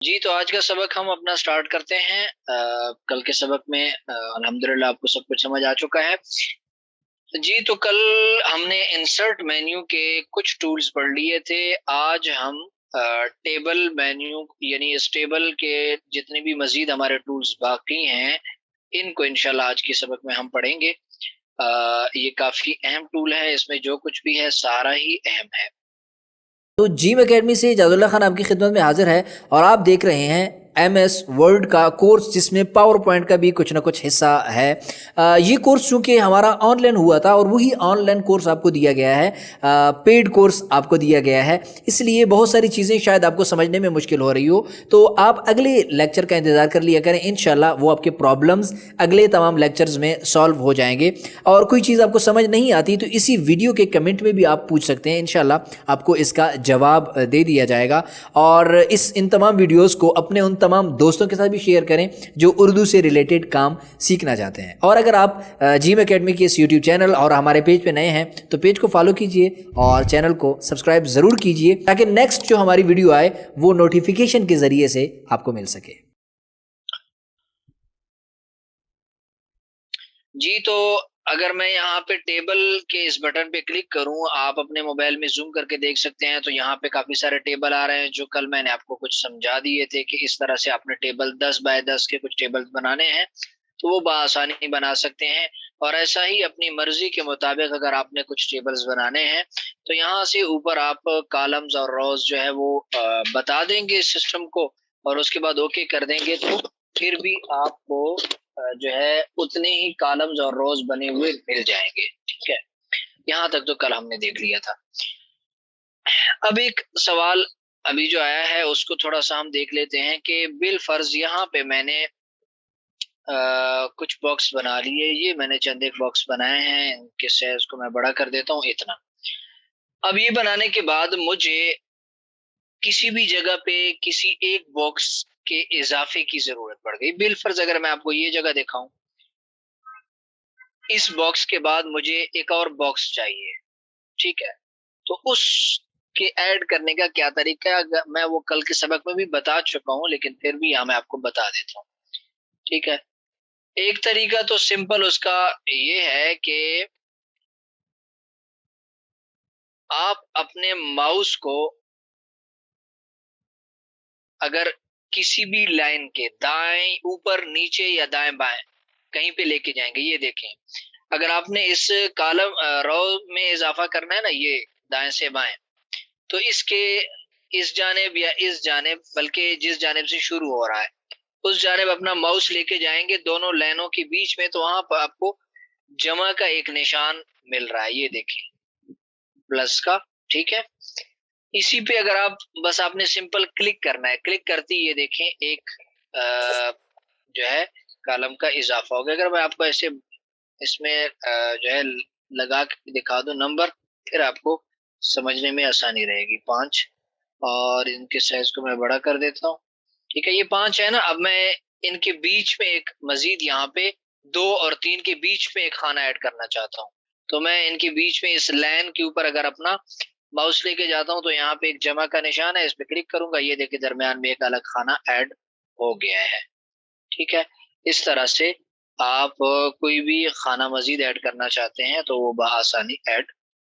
जी, तो आज का सबक हम अपना स्टार्ट करते हैं। कल के सबक में अल्हम्दुलिल्लाह आपको सब कुछ समझ आ चुका है। जी, तो कल हमने इंसर्ट मेन्यू के कुछ टूल्स पढ़ लिए थे। आज हम टेबल मेन्यू यानी इस टेबल के जितने भी मज़ीद हमारे टूल्स बाकी हैं, इनको इंशाल्लाह आज के सबक में हम पढ़ेंगे। ये काफ़ी अहम टूल है, इसमें जो कुछ भी है सारा ही अहम है। तो जिम एकेडमी से जादुल्ला खान आपकी खिदमत में हाजिर है और आप देख रहे हैं MS वर्ड का कोर्स जिसमें पावर पॉइंट का भी कुछ ना कुछ हिस्सा है। ये कोर्स चूंकि हमारा ऑनलाइन हुआ था और वही ऑनलाइन कोर्स आपको दिया गया है, पेड कोर्स आपको दिया गया है, इसलिए बहुत सारी चीज़ें शायद आपको समझने में मुश्किल हो रही हो। तो आप अगले लेक्चर का इंतज़ार कर लिया करें, इंशाल्लाह वो आपके प्रॉब्लम्स अगले तमाम लेक्चर्स में सॉल्व हो जाएंगे। और कोई चीज़ आपको समझ नहीं आती तो इसी वीडियो के कमेंट में भी आप पूछ सकते हैं, इंशाल्लाह आपको इसका जवाब दे दिया जाएगा। और इन तमाम वीडियोस को अपने उन तमाम दोस्तों के साथ भी शेयर करें जो उर्दू से रिलेटेड काम सीखना चाहते हैं। और अगर आप जिम एकेडमी के इस यूट्यूब चैनल और हमारे पेज पे नए हैं तो पेज को फॉलो कीजिए और चैनल को सब्सक्राइब ज़रूर कीजिए ताकि नेक्स्ट जो हमारी वीडियो आए वो नोटिफिकेशन के ज़रिए से आपको मिल सके। जी, तो अगर मैं यहाँ पे टेबल के इस बटन पे क्लिक करूँ, आप अपने मोबाइल में ज़ूम करके देख सकते हैं, तो यहाँ पे काफ़ी सारे टेबल आ रहे हैं, जो कल मैंने आपको कुछ समझा दिए थे कि इस तरह से आपने टेबल 10 बाय 10 के कुछ टेबल्स बनाने हैं, तो वो बआसानी बना सकते हैं। और ऐसा ही अपनी मर्ज़ी के मुताबिक अगर आपने कुछ टेबल्स बनाने हैं, तो यहाँ से ऊपर आप कॉलम्स और रोज़ जो है वो बता देंगे इस सिस्टम को और उसके बाद ओके कर देंगे, तो फिर भी आपको जो है उतने ही कॉलम्स और रोज बने हुए मिल जाएंगे। ठीक है, यहाँ तक तो कल हमने देख लिया था। अब एक सवाल अभी जो आया है उसको थोड़ा सा हम देख लेते हैं कि बिल फर्ज यहाँ पे मैंने कुछ बॉक्स बना लिए। ये मैंने चंद एक बॉक्स बनाए हैं, इनके साइज को मैं बड़ा कर देता हूँ इतना। अब ये बनाने के बाद मुझे किसी भी जगह पे किसी एक बॉक्स के इजाफे की जरूरत पड़ गई। बिल फर्ज अगर मैं आपको ये जगह दिखाऊं, इस बॉक्स के बाद मुझे एक और बॉक्स चाहिए। ठीक है, तो उसके ऐड करने का क्या तरीका है मैं वो कल के सबक में भी बता चुका हूं, लेकिन फिर भी यहाँ मैं आपको बता देता हूँ। ठीक है, एक तरीका तो सिंपल उसका ये है कि आप अपने माउस को अगर किसी भी लाइन के दाएं ऊपर नीचे या दाएं बाएं कहीं पे लेके जाएंगे, ये देखें, अगर आपने इस कॉलम रो में इजाफा करना है ना, ये दाएं से बाएं, तो इसके इस जानेब या इस जानेब, बल्कि जिस जानेब से शुरू हो रहा है उस जानेब अपना माउस लेके जाएंगे दोनों लाइनों के बीच में, तो वहां पर आपको जमा का एक निशान मिल रहा है, ये देखिए, प्लस का। ठीक है, इसी पे अगर आप बस आपने सिंपल क्लिक करना है, क्लिक करते ही ये देखें एक जो है कॉलम का इजाफा हो गया। अगर मैं आपको ऐसे इसमें जो है लगा के दिखा दूं नंबर, फिर आपको समझने में आसानी रहेगी। 5, और इनके साइज को मैं बड़ा कर देता हूँ। ठीक है, ये 5 है ना। अब मैं इनके बीच में एक मजीद यहाँ पे 2 और 3 के बीच में एक खाना ऐड करना चाहता हूँ। तो मैं इनके बीच में इस लाइन के ऊपर अगर अपना माउस लेके जाता हूँ तो यहाँ पे एक जमा का निशान है, इस पे क्लिक करूंगा, ये देखिए दरमियान में एक अलग खाना ऐड हो गया है। ठीक है, इस तरह से आप कोई भी खाना मजीद ऐड करना चाहते हैं तो वो बआसानी ऐड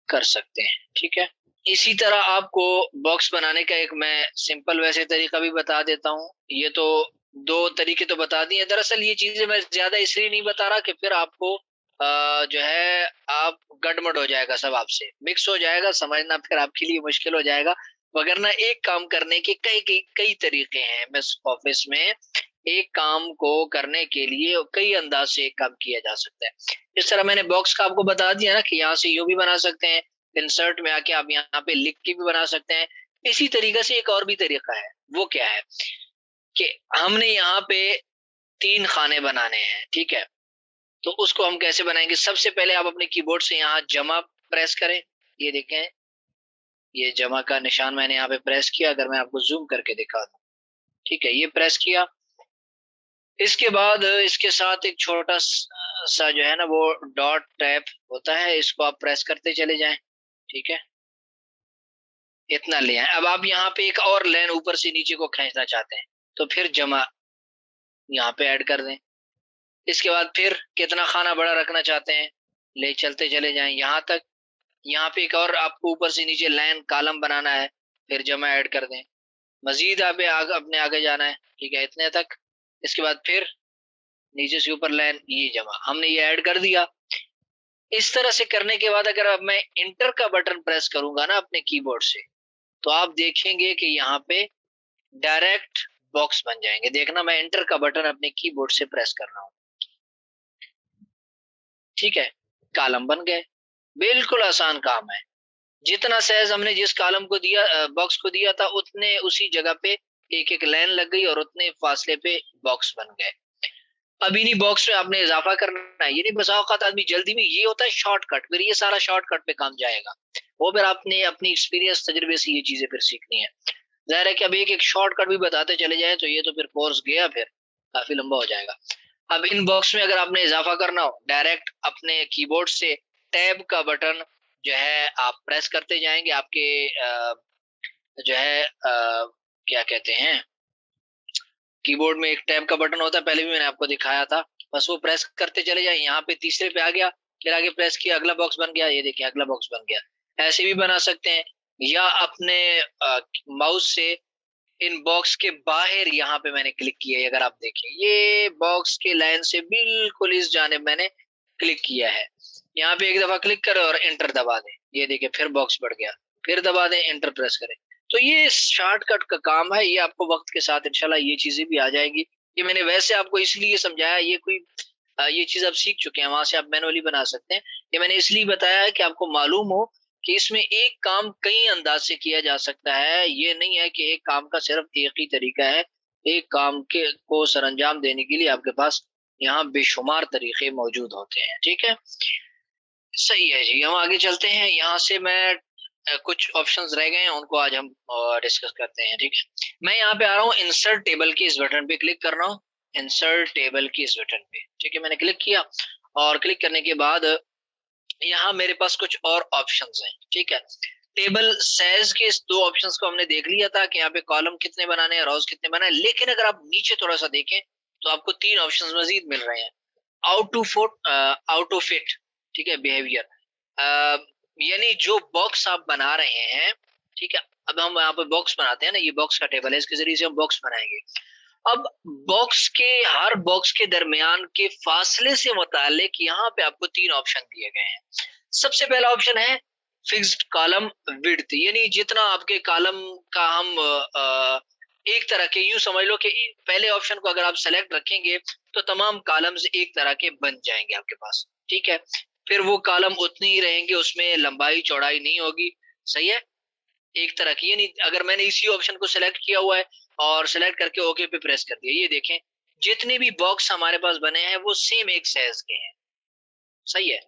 कर सकते हैं। ठीक है, इसी तरह आपको बॉक्स बनाने का एक मैं सिंपल वैसे तरीका भी बता देता हूँ। ये तो 2 तरीके तो बता दिए। दरअसल ये चीजें मैं ज्यादा इसलिए नहीं बता रहा कि फिर आपको जो है आप गड़बड़ हो जाएगा, सब आपसे मिक्स हो जाएगा, समझना फिर आपके लिए मुश्किल हो जाएगा। वगरना एक काम करने के कई कई कई तरीके हैं। एमएस ऑफिस में एक काम को करने के लिए कई अंदाज से एक काम किया जा सकता है। इस तरह मैंने बॉक्स का आपको बता दिया ना कि यहाँ से यूं भी बना सकते हैं, इंसर्ट में आके आप यहाँ पे लिख के भी बना सकते हैं। इसी तरीके से एक और भी तरीका है, वो क्या है कि हमने यहाँ पे 3 खाने बनाने हैं। ठीक है, तो उसको हम कैसे बनाएंगे? सबसे पहले आप अपने कीबोर्ड से यहाँ जमा प्रेस करें, ये देखें, ये जमा का निशान मैंने यहाँ पे प्रेस किया। अगर मैं आपको जूम करके दिखा दूं, ठीक है, ये प्रेस किया। इसके बाद इसके साथ एक छोटा सा जो है ना वो डॉट टैप होता है, इसको आप प्रेस करते चले जाएं। ठीक है, इतना ले आए। अब आप यहाँ पे एक और लाइन ऊपर से नीचे को खींचना चाहते हैं, तो फिर जमा यहाँ पे ऐड कर दें। इसके बाद फिर कितना खाना बड़ा रखना चाहते हैं, ले चलते चले जाएं यहाँ तक। यहाँ पे एक और आपको ऊपर से नीचे लाइन कॉलम बनाना है, फिर जमा ऐड कर दें। मजीद अपने आगे जाना है, ठीक है, इतने तक। इसके बाद फिर नीचे से ऊपर लाइन, ये जमा, हमने ये ऐड कर दिया। इस तरह से करने के बाद अगर अब मैं इंटर का बटन प्रेस करूंगा ना अपने कीबोर्ड से, तो आप देखेंगे कि यहाँ पे डायरेक्ट बॉक्स बन जाएंगे। देखना, मैं इंटर का बटन अपने कीबोर्ड से प्रेस कर रहा हूँ, ठीक है, कॉलम बन गए। बिल्कुल आसान काम है। जितना सहज हमने जिस कॉलम को दिया, बॉक्स को दिया था, उतने उसी जगह पे एक एक लाइन लग गई और उतने फासले पे बॉक्स बन गए। अब इन्हीं बॉक्स में आपने इजाफा करना है। ये नहीं, बसा औकात आदमी जल्दी में, ये होता है शॉर्टकट, फिर ये सारा शॉर्टकट पे काम जाएगा। वो फिर आपने अपनी एक्सपीरियंस तजुर्बे से ये चीजें फिर सीखनी है। जाहिर है कि अब एक एक शॉर्टकट भी बताते चले जाए तो ये तो फिर कोर्स गया, फिर काफी लंबा हो जाएगा। अब इन बॉक्स में अगर आपने इजाफा करना हो, डायरेक्ट अपने कीबोर्ड से टैब का बटन जो है आप प्रेस करते जाएंगे। आपके जो है क्या कहते हैं, कीबोर्ड में एक टैब का बटन होता है, पहले भी मैंने आपको दिखाया था। बस वो प्रेस करते चले जाए। यहाँ पे तीसरे पे आ गया, फिर आगे प्रेस किया, अगला बॉक्स बन गया। ये देखिए अगला बॉक्स बन गया। ऐसे भी बना सकते हैं, या अपने माउस से इन बॉक्स के बाहर यहाँ पे मैंने क्लिक किया है, अगर आप देखें ये बॉक्स के लाइन से बिल्कुल इस जानिब मैंने क्लिक किया है। यहाँ पे एक दफा क्लिक करें और एंटर दबा दें, ये देखिए फिर बॉक्स बढ़ गया। फिर दबा दें, एंटर प्रेस करें। तो ये शॉर्टकट का काम है, ये आपको वक्त के साथ इंशाल्लाह ये चीजें भी आ जाएगी। ये मैंने वैसे आपको इसलिए समझाया, ये कोई ये चीज आप सीख चुके हैं, वहां से आप मैनुअली बना सकते हैं। ये मैंने इसलिए बताया है कि आपको मालूम हो कि इसमें एक काम कई अंदाज से किया जा सकता है। ये नहीं है कि एक काम का सिर्फ एक ही तरीका है। एक काम के को सरअंजाम देने के लिए आपके पास यहाँ बेशुमार तरीके मौजूद होते हैं, ठीक है। सही है जी, हम आगे चलते हैं। यहाँ से मैं कुछ ऑप्शंस रह गए हैं, उनको आज हम डिस्कस करते हैं, ठीक है। मैं यहाँ पे आ रहा हूँ, इंसर्ट टेबल की इस बटन पे क्लिक कर रहा हूँ। इंसर्ट टेबल की इस बटन पे, ठीक है, मैंने क्लिक किया। और क्लिक करने के बाद यहाँ मेरे पास कुछ और ऑप्शंस हैं, ठीक है। टेबल साइज के इस दो ऑप्शंस को हमने देख लिया था कि यहाँ पे कॉलम कितने बनाने हैं, रोज कितने बनाने हैं। लेकिन अगर आप नीचे थोड़ा सा देखें तो आपको तीन ऑप्शंस मजीद मिल रहे हैं। आउट ऑफ फिट, ठीक है, बिहेवियर, यानी जो बॉक्स आप बना रहे हैं, ठीक है। अब हम यहाँ पे बॉक्स बनाते हैं ना, ये बॉक्स का टेबल है, इसके जरिए से हम बॉक्स बनाएंगे। अब बॉक्स के हर बॉक्स के दरमियान के फासले से मुतालिक यहाँ पे आपको तीन ऑप्शन दिए गए हैं। सबसे पहला ऑप्शन है फिक्स्ड कॉलम विड्थ, यानी जितना आपके कॉलम का हम एक तरह के, यूं समझ लो कि पहले ऑप्शन को अगर आप सेलेक्ट रखेंगे तो तमाम कॉलम्स एक तरह के बन जाएंगे आपके पास, ठीक है। फिर वो कॉलम उतनी ही रहेंगे, उसमें लंबाई चौड़ाई नहीं होगी, सही है, एक तरह की। यानी अगर मैंने इसी ऑप्शन को सिलेक्ट किया हुआ है और सिलेक्ट करके ओके पे प्रेस कर दिया, ये देखें जितने भी बॉक्स हमारे पास बने हैं वो सेम एक साइज के हैं, सही है।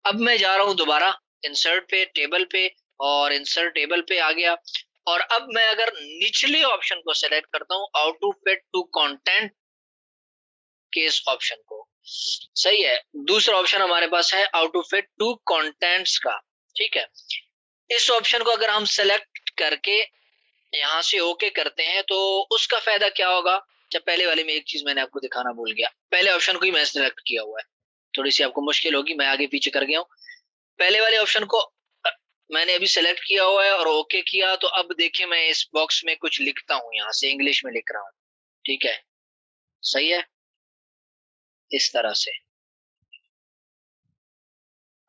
अब मैं जा रहा हूं दोबारा इंसर्ट पे, टेबल पे, और इंसर्ट टेबल पे आ गया। और अब मैं अगर निचले ऑप्शन को सिलेक्ट करता हूं, auto fit to content के इस ऑप्शन को, सही है। दूसरा ऑप्शन हमारे पास है auto fit to contents का, ठीक है। इस ऑप्शन को अगर हम सेलेक्ट करके यहाँ से ओके करते हैं तो उसका फायदा क्या होगा। जब पहले वाले में एक चीज मैंने आपको दिखाना भूल गया, पहले ऑप्शन को ही मैंने सिलेक्ट किया हुआ है, थोड़ी सी आपको मुश्किल होगी, मैं आगे पीछे कर गया हूँ। पहले वाले ऑप्शन को मैंने अभी सेलेक्ट किया हुआ है और ओके किया, तो अब देखिए मैं इस बॉक्स में कुछ लिखता हूँ, यहाँ से इंग्लिश में लिख रहा हूँ, ठीक है, सही है, इस तरह से।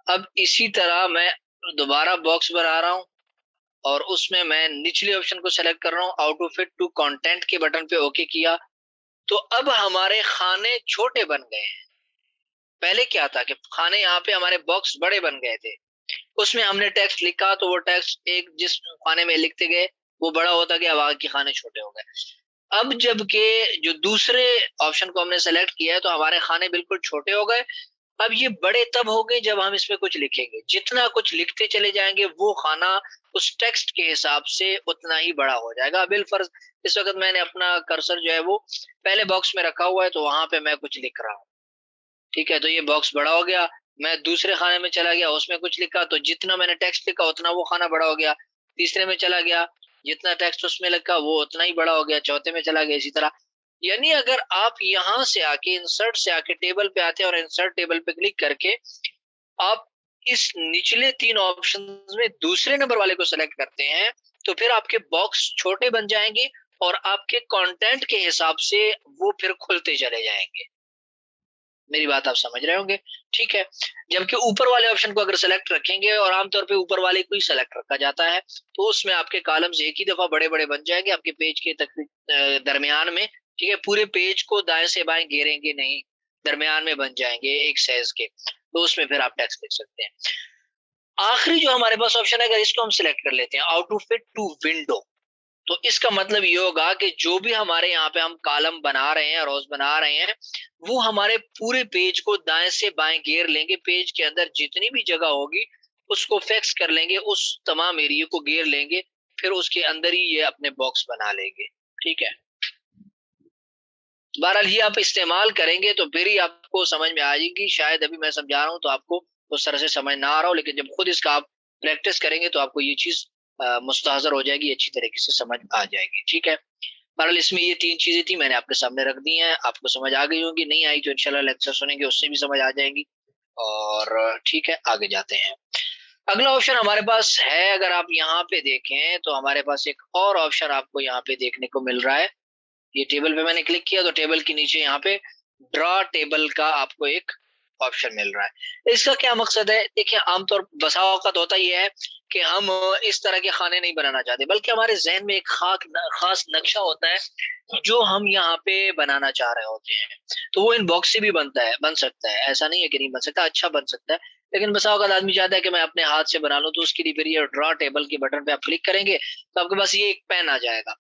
अब इसी तरह मैं दोबारा बॉक्स बना रहा हूँ और उसमें मैं निचले ऑप्शन को सेलेक्ट कर रहा हूँ, out of fit to content के बटन पे ओके किया। तो अब हमारे खाने छोटे बन गए हैं। पहले क्या था कि खाने यहाँ पे हमारे बॉक्स बड़े बन गए थे, उसमें हमने टेक्स्ट लिखा तो वो टेक्स्ट एक जिस खाने में लिखते गए वो बड़ा होता गया, बाकी खाने छोटे हो गए। अब जबकि जो दूसरे ऑप्शन को हमने सेलेक्ट किया है तो हमारे खाने बिल्कुल छोटे हो गए। अब ये बड़े तब हो गए जब हम इसमें कुछ लिखेंगे, जितना कुछ लिखते चले जाएंगे वो खाना उस टेक्स्ट के हिसाब से उतना ही बड़ा हो जाएगा। बिलफर्ज इस वक्त मैंने अपना कर्सर जो है वो पहले बॉक्स में रखा हुआ है, तो वहां पे मैं कुछ लिख रहा हूँ, ठीक है, तो ये बॉक्स बड़ा हो गया। मैं दूसरे खाने में चला गया, उसमें कुछ लिखा, तो जितना मैंने टेक्स्ट लिखा उतना वो खाना बड़ा हो गया। तीसरे में चला गया, जितना टेक्स्ट उसमें लिखा वो उतना ही बड़ा हो गया। चौथे में चला गया, इसी तरह। यानी अगर आप यहां से आके इंसर्ट से आके टेबल पे आते हैं और इंसर्ट टेबल पे क्लिक करके आप इस निचले 3 ऑप्शन में दूसरे नंबर वाले को सेलेक्ट करते हैं, तो फिर आपके बॉक्स छोटे बन जाएंगे और आपके कंटेंट के हिसाब से वो फिर खुलते चले जाएंगे। मेरी बात आप समझ रहे होंगे, ठीक है। जबकि ऊपर वाले ऑप्शन को अगर सेलेक्ट रखेंगे, और आमतौर पे ऊपर वाले को ही सेलेक्ट रखा जाता है, तो उसमें आपके कॉलम्स एक ही दफा बड़े बड़े बन जाएंगे आपके पेज के दरमियान में, ठीक है। पूरे पेज को दाएं से बाएं घेरेंगे नहीं, दरमियान में बन जाएंगे एक साइज के, तो उसमें फिर आप टेक्स्ट लिख सकते हैं। आखिरी जो हमारे पास ऑप्शन है, अगर इसको हम सिलेक्ट कर लेते हैं, how to fit to window, तो इसका मतलब ये होगा कि जो भी हमारे यहाँ पे हम कॉलम बना रहे हैं, रोज बना रहे हैं, वो हमारे पूरे पेज को दाएं से बाएं घेर लेंगे। पेज के अंदर जितनी भी जगह होगी उसको फिक्स कर लेंगे, उस तमाम एरिया को घेर लेंगे, फिर उसके अंदर ही ये अपने बॉक्स बना लेंगे, ठीक है। बहरहाल ये आप इस्तेमाल करेंगे तो फिर ही आपको समझ में आ जाएगी। शायद अभी मैं समझा रहा हूँ तो आपको उस तरह से समझ ना आ रहा हो, लेकिन जब खुद इसका आप प्रैक्टिस करेंगे तो आपको ये चीज मुस्तहजर हो जाएगी, अच्छी तरीके से समझ आ जाएगी, ठीक है। बहरहाल इसमें ये 3 चीजें थी, मैंने आपके सामने रख दी हैं, आपको समझ आ गई होंगी। नहीं आई तो इंशाल्लाह लेक्चर सुनेंगे उससे भी समझ आ जाएंगी। और ठीक है, आगे जाते हैं। अगला ऑप्शन हमारे पास है, अगर आप यहाँ पे देखें तो हमारे पास एक और ऑप्शन आपको यहाँ पे देखने को मिल रहा है। ये टेबल पे मैंने क्लिक किया तो टेबल के नीचे यहाँ पे ड्रॉ टेबल का आपको एक ऑप्शन मिल रहा है। इसका क्या मकसद है? देखिए, आमतौर बसा औकात होता यह है कि हम इस तरह के खाने नहीं बनाना चाहते, बल्कि हमारे जहन में एक खास नक्शा होता है जो हम यहाँ पे बनाना चाह रहे होते हैं। तो वो इन बॉक्स से भी बन सकता है, ऐसा नहीं है कि नहीं बन सकता, अच्छा बन सकता है। लेकिन बसा औकात आदमी चाहता है कि मैं अपने हाथ से बना लूं, तो उसके लिए फिर ये ड्रॉ टेबल के बटन पे आप क्लिक करेंगे तो आपके पास ये एक पेन आ जाएगा।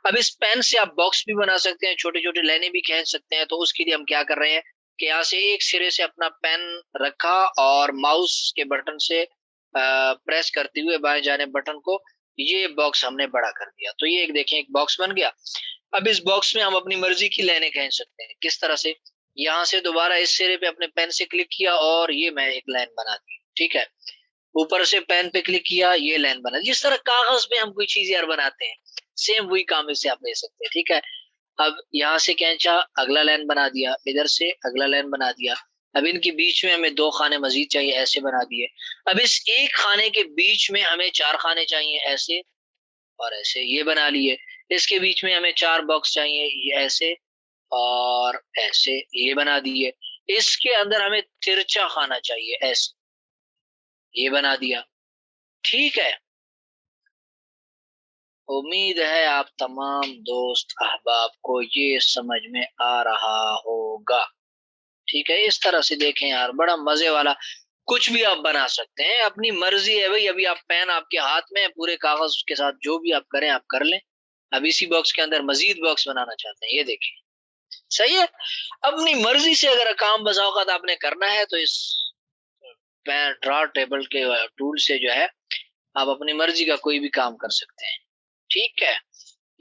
अब इस पेन से आप बॉक्स भी बना सकते हैं, छोटे छोटे लाइनें भी खींच सकते हैं। तो उसके लिए हम क्या कर रहे हैं कि यहाँ से एक सिरे से अपना पेन रखा और माउस के बटन से प्रेस करते हुए बाएं जाने बटन को, ये बॉक्स हमने बड़ा कर दिया। तो ये एक देखें, एक बॉक्स बन गया। अब इस बॉक्स में हम अपनी मर्जी की लाइनें खींच सकते हैं। किस तरह से? यहाँ से दोबारा इस सिरे पे अपने पेन से क्लिक किया और ये मैं एक लाइन बना दी, ठीक है। ऊपर से पेन पे क्लिक किया, ये लाइन बना। जिस तरह कागज पे हम कोई चीज यार बनाते हैं, सेम वही काम इससे आप ले सकते हैं, ठीक है। अब यहाँ से खींचा, अगला लाइन बना दिया, इधर से अगला लाइन बना दिया। अब इनके बीच में हमें 2 खाने मजीद चाहिए, ऐसे बना दिए। अब इस एक खाने के बीच में हमें 4 खाने चाहिए, ऐसे और ऐसे, ये बना लिए। इसके बीच में हमें 4 बॉक्स चाहिए, ये ऐसे और ऐसे, ये बना दिए। इसके अंदर हमें तिरछा खाना चाहिए, ऐसे, ये बना दिया, ठीक है। उम्मीद है आप तमाम दोस्त अहबाब को ये समझ में आ रहा होगा, ठीक है। इस तरह से देखें यार, बड़ा मजे वाला कुछ भी आप बना सकते हैं, अपनी मर्जी है भाई। अभी आप पेन आपके हाथ में है, पूरे कागज के साथ जो भी आप करें आप कर लें। अब इसी बॉक्स के अंदर मजीद बॉक्स बनाना चाहते हैं, ये देखिए, सही है। अपनी मर्जी से अगर काम बसा औकात आपने करना है तो इस पेन ड्रॉ टेबल के टूल से जो है आप अपनी मर्जी का कोई भी काम कर सकते हैं, ठीक है।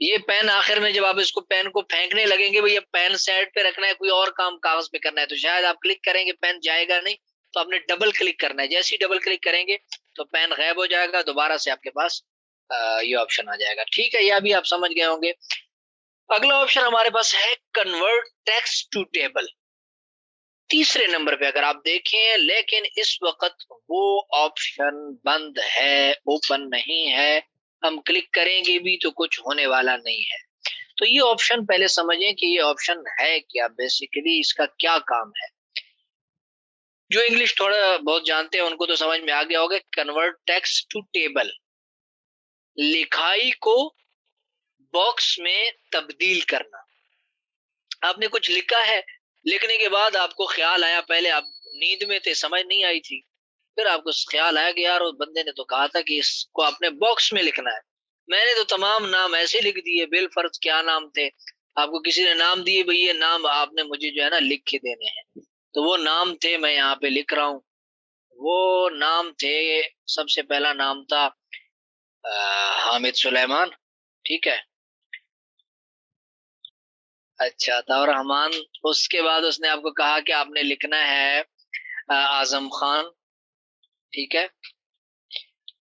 ये पेन आखिर में जब आप इसको पेन को फेंकने लगेंगे, भैया पेन साइड पे रखना है, कोई और काम कागज पे करना है, तो शायद आप क्लिक करेंगे पेन जाएगा नहीं, तो आपने डबल क्लिक करना है। जैसे ही डबल क्लिक करेंगे तो पेन गायब हो जाएगा, दोबारा से आपके पास ये ऑप्शन आ जाएगा, ठीक है। यह भी आप समझ गए होंगे। अगला ऑप्शन हमारे पास है कन्वर्ट टेक्स्ट टू टेबल, तीसरे नंबर पे अगर आप देखें, लेकिन इस वक्त वो ऑप्शन बंद है, ओपन नहीं है। हम क्लिक करेंगे भी तो कुछ होने वाला नहीं है। तो ये ऑप्शन पहले समझें कि ये ऑप्शन है क्या, बेसिकली इसका क्या काम है। जो इंग्लिश थोड़ा बहुत जानते हैं उनको तो समझ में आ गया होगा। कन्वर्ट टेक्स्ट टू टेबल, लिखाई को बॉक्स में तब्दील करना। आपने कुछ लिखा है, लिखने के बाद आपको ख्याल आया, पहले आप नींद में थे, समझ नहीं आई थी, फिर आपको ख्याल आया कि यार उस बंदे ने तो कहा था कि इसको आपने बॉक्स में लिखना है। मैंने तो तमाम नाम ऐसे लिख दिए, बिल फर्ज क्या नाम थे, आपको किसी ने नाम दिए, भाई ये नाम आपने मुझे जो है ना लिख के देने हैं, तो वो नाम थे, मैं यहाँ पे लिख रहा हूँ। वो नाम थे, सबसे पहला नाम था हामिद सुलेमान, ठीक है। अच्छा था, और रहमान। उसके बाद उसने आपको कहा कि आपने लिखना है आजम खान, ठीक है।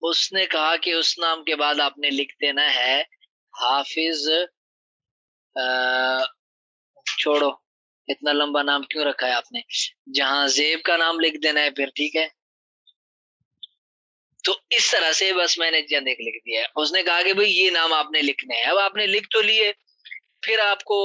उसने कहा कि उस नाम के बाद आपने लिख देना है हाफिज छोड़ो, इतना लंबा नाम क्यों रखा है आपने, जहां जेब का नाम लिख देना है फिर ठीक है। तो इस तरह से बस मैंने जनिक लिख दिया है। उसने कहा कि भाई ये नाम आपने लिखने हैं, अब आपने लिख तो लिए, फिर आपको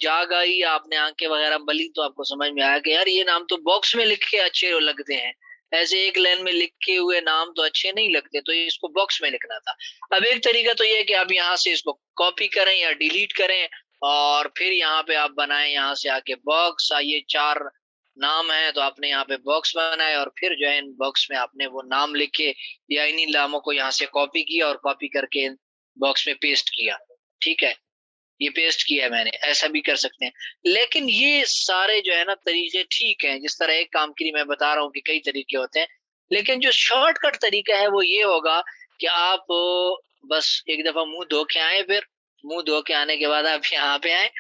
जाग आई, आपने आंखें वगैरह मली, तो आपको समझ में आया कि यार ये नाम तो बॉक्स में लिख के अच्छे लगते हैं, ऐसे एक लाइन में लिखे हुए नाम तो अच्छे नहीं लगते, तो इसको बॉक्स में लिखना था। अब एक तरीका तो ये है कि आप यहाँ से इसको कॉपी करें या डिलीट करें, और फिर यहाँ पे आप बनाएं, यहाँ से आके बॉक्स, ये 4 नाम है तो आपने यहाँ पे बॉक्स बनाए, और फिर जो है इन बॉक्स में आपने वो नाम लिखे या इन्हीं नामों को यहाँ से कॉपी किया और कॉपी करके बॉक्स में पेस्ट किया। ठीक है, ये पेस्ट किया है मैंने, ऐसा भी कर सकते हैं। लेकिन ये सारे जो है ना तरीके ठीक हैं, जिस तरह एक काम के लिए मैं बता रहा हूँ कि कई तरीके होते हैं, लेकिन जो शॉर्टकट तरीका है वो ये होगा कि आप बस एक दफा मुंह धो के आए, फिर मुंह धो के आने के बाद आप यहाँ पे आए,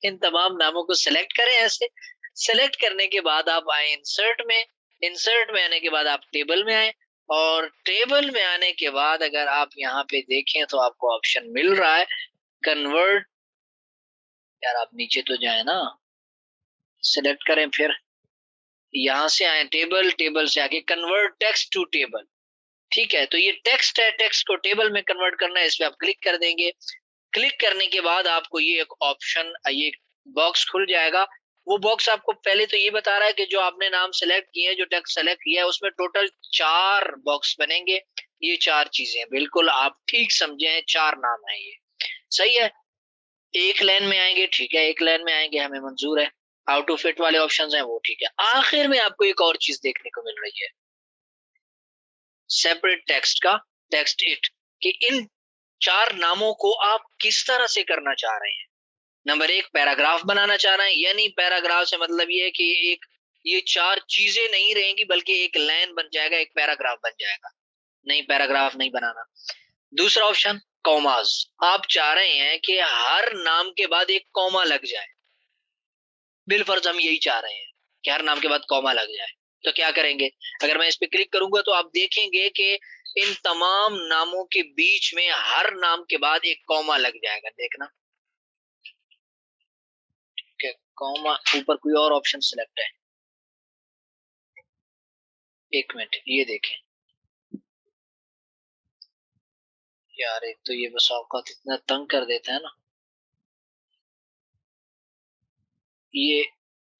इन तमाम नामों को सिलेक्ट करें, ऐसे सिलेक्ट करने के बाद आप आए इंसर्ट में, इंसर्ट में आने के बाद आप टेबल में आए, और टेबल में आने के बाद अगर आप यहाँ पे देखें तो आपको ऑप्शन मिल रहा है कन्वर्ट, यार आप नीचे तो जाए ना, सिलेक्ट करें, फिर यहां से आए टेबल, टेबल से आके कन्वर्ट टेक्स्ट टू टेबल। ठीक है, तो ये टेक्स्ट है, टेक्स्ट को टेबल में कन्वर्ट करना है, इस पे आप क्लिक कर देंगे। क्लिक करने के बाद आपको ये एक ऑप्शन, ये बॉक्स खुल जाएगा। वो बॉक्स आपको पहले तो ये बता रहा है कि जो आपने नाम सेलेक्ट किए हैं, जो टेक्स्ट सेलेक्ट किया है, उसमें टोटल 4 बॉक्स बनेंगे। ये 4 चीजें बिल्कुल आप ठीक समझे हैं, 4 नाम है ये, सही है। एक लाइन में आएंगे, ठीक है, एक लाइन में आएंगे, हमें मंजूर है। आउट टू फिट वाले ऑप्शंस हैं वो ठीक है। आखिर में आपको एक और चीज देखने को मिल रही है, सेपरेट टेक्स्ट का टेक्स्ट इट, कि इन 4 नामों को आप किस तरह से करना चाह रहे हैं। नंबर 1, पैराग्राफ बनाना चाह रहे हैं, यानी पैराग्राफ से मतलब ये है कि एक, ये 4 चीजें नहीं रहेंगी बल्कि एक लाइन बन जाएगा, एक पैराग्राफ बन जाएगा। नहीं, पैराग्राफ नहीं बनाना। दूसरा ऑप्शन, कॉमास, आप चाह रहे हैं कि हर नाम के बाद एक कॉमा लग जाए, बिलफर्ज हम यही चाह रहे हैं कि हर नाम के बाद कॉमा लग जाए। तो क्या करेंगे, अगर मैं इस पे क्लिक करूंगा तो आप देखेंगे कि इन तमाम नामों के बीच में हर नाम के बाद एक कॉमा लग जाएगा, देखना। ठीक है, कॉमा, ऊपर कोई और ऑप्शन सिलेक्ट है, एक मिनट, ये देखें यार, एक तो ये बस आपका इतना तंग कर देता है ना। ये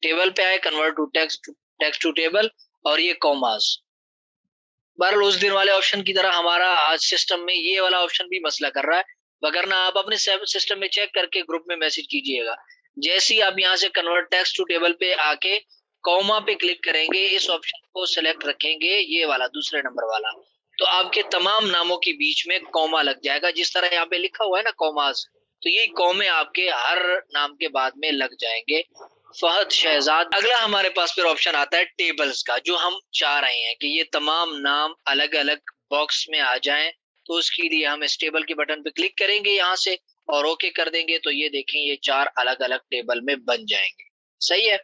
टेबल पे आए, convert to text, text to table, और ये कॉमास। बहरहाल उस दिन वाले ऑप्शन की तरह हमारा आज सिस्टम में ये वाला ऑप्शन भी मसला कर रहा है, वगरना आप अपने सिस्टम में चेक करके ग्रुप में मैसेज कीजिएगा। जैसे ही आप यहाँ से कन्वर्ट टेक्स्ट टू टेबल पे आके कॉमा पे क्लिक करेंगे, इस ऑप्शन को सिलेक्ट रखेंगे, ये वाला दूसरे नंबर वाला, तो आपके तमाम नामों के बीच में कॉमा लग जाएगा, जिस तरह यहाँ पे लिखा हुआ है ना कॉमास, तो ये कॉमे आपके हर नाम के बाद में लग जाएंगे। फहद शहजाद। अगला हमारे पास फिर ऑप्शन आता है टेबल्स का, जो हम चाह रहे हैं कि ये तमाम नाम अलग अलग बॉक्स में आ जाएं, तो उसके लिए हम इस टेबल के बटन पे क्लिक करेंगे यहाँ से और ओके कर देंगे, तो ये देखें ये 4 अलग अलग टेबल में बन जाएंगे, सही है।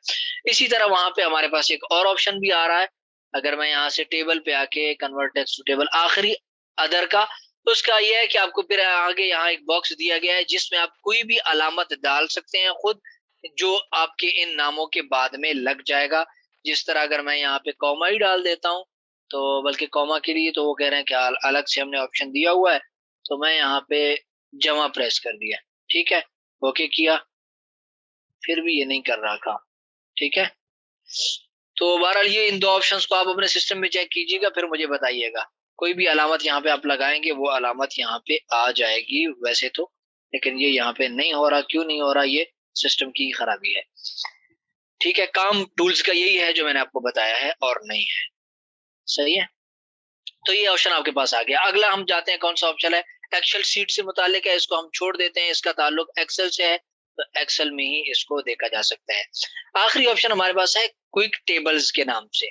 इसी तरह वहां पे हमारे पास एक और ऑप्शन भी आ रहा है, अगर मैं यहाँ से टेबल पे आके कन्वर्ट टेक्स्ट टू टेबल, आखिरी अदर का, तो उसका यह है कि आपको फिर आगे यहाँ एक बॉक्स दिया गया है जिसमें आप कोई भी अलामत डाल सकते हैं खुद, जो आपके इन नामों के बाद में लग जाएगा। जिस तरह अगर मैं यहाँ पे कॉमा ही डाल देता हूँ, तो बल्कि कॉमा के लिए तो वो कह रहे हैं कि अलग से हमने ऑप्शन दिया हुआ है, तो मैं यहाँ पे जमा प्रेस कर दिया, ठीक है, ओके किया, फिर भी ये नहीं कर रहा काम, ठीक है। तो बहरहाल ये इन 2 ऑप्शंस को आप अपने सिस्टम में चेक कीजिएगा, फिर मुझे बताइएगा। कोई भी अलामत यहाँ पे आप लगाएंगे वो अलामत यहाँ पे आ जाएगी वैसे तो, लेकिन ये यहाँ पे नहीं हो रहा, क्यों नहीं हो रहा, ये सिस्टम की खराबी है। ठीक है, काम टूल्स का यही है जो मैंने आपको बताया है और नहीं है, सही है। तो ये ऑप्शन आपके पास आ गया। अगला हम जाते हैं, कौन सा ऑप्शन है, एक्सेल सीट से मुतालिक है, इसको हम छोड़ देते हैं, इसका ताल्लुक एक्सेल से है, तो एक्सेल में ही इसको देखा जा सकता है। आखिरी ऑप्शन हमारे पास है क्विक टेबल्स के नाम से।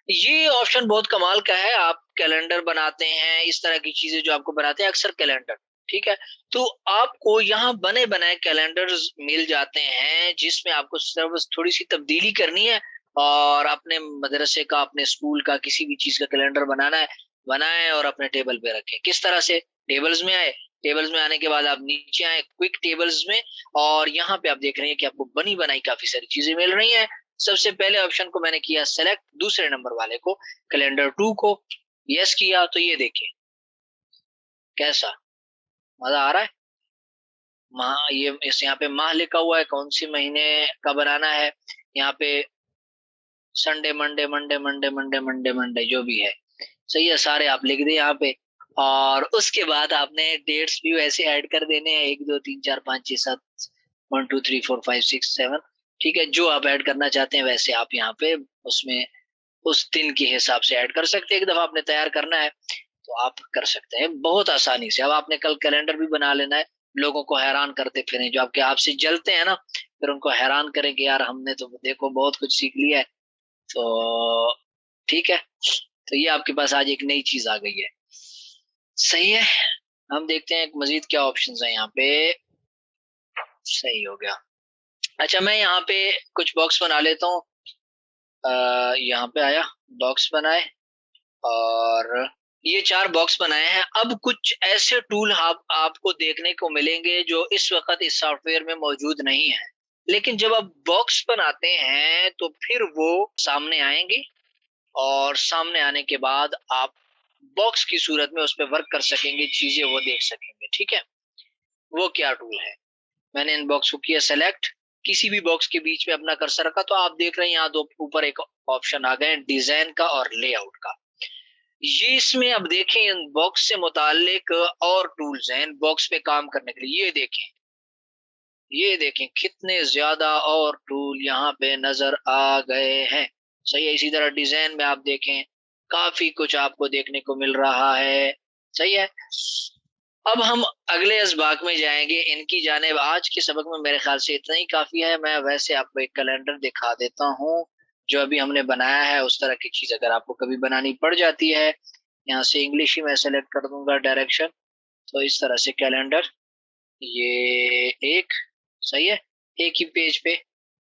ये ऑप्शन बहुत कमाल का है, आप कैलेंडर बनाते हैं, इस तरह की चीजें जो आपको बनाते हैं अक्सर कैलेंडर, ठीक है, तो आपको यहाँ बने बनाए कैलेंडर्स मिल जाते हैं जिसमें आपको सिर्फ थोड़ी सी तब्दीली करनी है, और अपने मदरसे का, अपने स्कूल का, किसी भी चीज का कैलेंडर बनाना है, बनाए और अपने टेबल पे रखें। किस तरह से, टेबल्स में आए, टेबल्स में आने के बाद आप नीचे आए क्विक टेबल्स में, और यहाँ पे आप देख रहे हैं कि आपको बनी बनाई काफी सारी चीजें मिल रही हैं। सबसे पहले ऑप्शन को मैंने किया सेलेक्ट, दूसरे नंबर वाले को कैलेंडर 2 को यस किया, तो ये देखिए कैसा मजा आ रहा है। माह, ये इस यहाँ पे माह लिखा हुआ है, कौन सी महीने का बनाना है। यहाँ पे Sunday Monday Monday Monday Monday Monday Monday जो भी है, सही है, सारे आप लिख दे यहाँ पे। और उसके बाद आपने डेट्स भी वैसे ऐड कर देने हैं, 1 2 3 4 5 6 7, 1 2 3 4 5 6 7, ठीक है, जो आप ऐड करना चाहते हैं वैसे आप यहाँ पे उसमें उस दिन के हिसाब से ऐड कर सकते हैं। एक दफा आपने तैयार करना है तो आप कर सकते हैं बहुत आसानी से। अब आपने कल कैलेंडर भी बना लेना है, लोगों को हैरान करते फिरें, जो आपके आपसे जलते हैं ना, फिर उनको हैरान करें कि यार हमने तो देखो बहुत कुछ सीख लिया है। तो ठीक है, तो ये आपके पास आज एक नई चीज आ गई है, सही है। हम देखते हैं मजीद क्या ऑप्शंस हैं यहाँ पे। सही हो गया। अच्छा, मैं यहाँ पे कुछ बॉक्स बना लेता हूँ। यहाँ पे आया, बॉक्स बनाए, और ये 4 बॉक्स बनाए हैं। अब कुछ ऐसे टूल आपको देखने को मिलेंगे जो इस वक्त इस सॉफ्टवेयर में मौजूद नहीं है, लेकिन जब आप बॉक्स बनाते हैं तो फिर वो सामने आएंगे, और सामने आने के बाद आप बॉक्स की सूरत में उस पर वर्क कर सकेंगे, चीजें वो देख सकेंगे, ठीक है। वो क्या टूल है, मैंने इन बॉक्स को किया सेलेक्ट, किसी भी बॉक्स के बीच में अपना कर्सर रखा, तो आप देख रहे हैं यहाँ दो ऊपर एक ऑप्शन आ गए डिजाइन का और लेआउट का। ये इसमें अब देखें इन बॉक्स से मुतालिक और टूल्स हैं इन बॉक्स पे काम करने के लिए। ये देखें कितने ज्यादा और टूल यहाँ पे नजर आ गए हैं, सही है। इसी तरह डिजाइन में आप देखें काफी कुछ आपको देखने को मिल रहा है, सही है। अब हम अगले असबाक में जाएंगे इनकी जानेब। आज के सबक में मेरे ख्याल से इतना ही काफी है। मैं वैसे आपको एक कैलेंडर दिखा देता हूँ जो अभी हमने बनाया है। उस तरह की चीज अगर आपको कभी बनानी पड़ जाती है, यहाँ से इंग्लिश ही मैं सेलेक्ट कर दूंगा डायरेक्शन, तो इस तरह से कैलेंडर, ये एक, सही है, एक ही पेज पे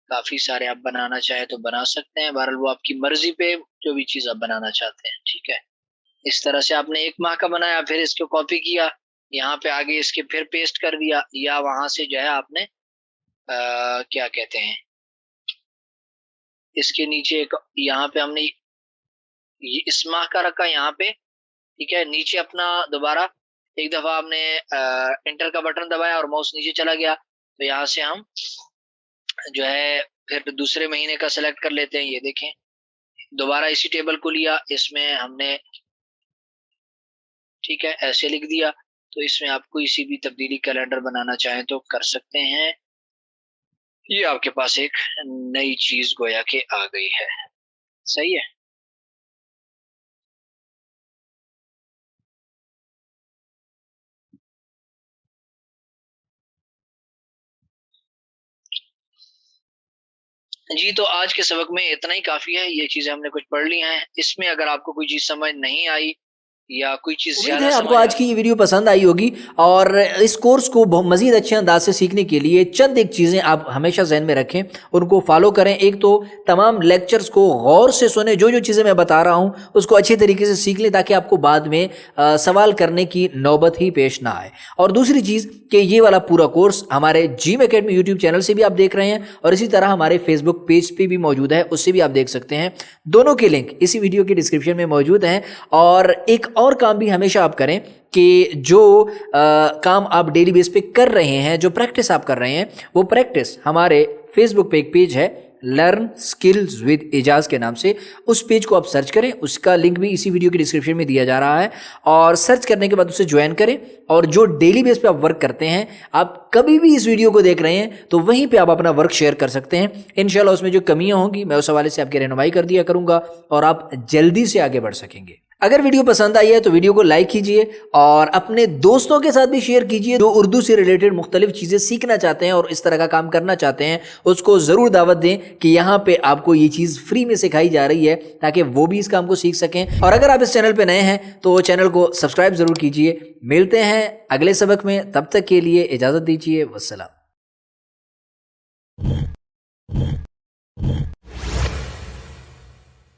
काफी सारे आप बनाना चाहे तो बना सकते हैं। बहरहाल वो आपकी मर्जी पे, जो भी चीज आप बनाना चाहते हैं, ठीक है। इस तरह से आपने 1 माह का बनाया, फिर इसको कॉपी किया, यहाँ पे आगे इसके फिर पेस्ट कर दिया, या वहां से जो है आपने क्या कहते हैं, इसके नीचे एक, यहाँ पे हमने इस माह का रखा यहाँ पे, ठीक है। नीचे अपना दोबारा एक दफा आपने एंटर का बटन दबाया और माउस नीचे चला गया, तो यहाँ से हम जो है फिर दूसरे महीने का सिलेक्ट कर लेते हैं। ये देखें, दोबारा इसी टेबल को लिया, इसमें हमने, ठीक है, ऐसे लिख दिया। तो इसमें आप कोई सी भी तब्दीली कैलेंडर बनाना चाहें तो कर सकते हैं। ये आपके पास एक नई चीज गोया के आ गई है, सही है। जी, तो आज के सबक में इतना ही काफी है। ये चीजें हमने कुछ पढ़ ली हैं। इसमें अगर आपको कोई चीज समझ नहीं आई या कोई चीज उम्मीद ज्यादा है आपको समझ आज की ये वीडियो पसंद आई होगी, और इस कोर्स को मज़ीद अच्छे अंदाज से सीखने के लिए चंद एक चीज़ें आप हमेशा जहन में रखें, उनको फॉलो करें। एक तो तमाम लेक्चर्स को गौर से सुने, जो जो चीज़ें मैं बता रहा हूँ उसको अच्छे तरीके से सीख लें, ताकि आपको बाद में सवाल करने की नौबत ही पेश ना आए। और दूसरी चीज़ कि ये वाला पूरा कोर्स हमारे जिम एकेडमी यूट्यूब चैनल से भी आप देख रहे हैं, और इसी तरह हमारे फेसबुक पेज पे भी मौजूद है, उससे भी आप देख सकते हैं। दोनों के लिंक इसी वीडियो के डिस्क्रिप्शन में मौजूद हैं। और एक और काम भी हमेशा आप करें कि जो काम आप डेली बेस पे कर रहे हैं, जो प्रैक्टिस आप कर रहे हैं, वो प्रैक्टिस हमारे फेसबुक पे एक पेज है लर्न स्किल्स विद एजाज के नाम से, उस पेज को आप सर्च करें। उसका लिंक भी इसी वीडियो के डिस्क्रिप्शन में दिया जा रहा है, और सर्च करने के बाद उसे ज्वाइन करें। और जो डेली बेस पे आप वर्क करते हैं, आप कभी भी इस वीडियो को देख रहे हैं तो वहीं पे आप अपना वर्क शेयर कर सकते हैं। इंशाल्लाह उसमें जो कमियां होंगी मैं उस हवाले से आपकी रहनुमाई कर दिया करूंगा, और आप जल्दी से आगे बढ़ सकेंगे। अगर वीडियो पसंद आई है तो वीडियो को लाइक कीजिए, और अपने दोस्तों के साथ भी शेयर कीजिए जो उर्दू से रिलेटेड मुख्तलिफ चीज़ें सीखना चाहते हैं और इस तरह का काम करना चाहते हैं। उसको ज़रूर दावत दें कि यहाँ पे आपको ये चीज़ फ्री में सिखाई जा रही है, ताकि वो भी इस काम को सीख सकें। और अगर आप इस चैनल पे नए हैं तो चैनल को सब्सक्राइब ज़रूर कीजिए। मिलते हैं अगले सबक में, तब तक के लिए इजाज़त दीजिए। वस्सलाम।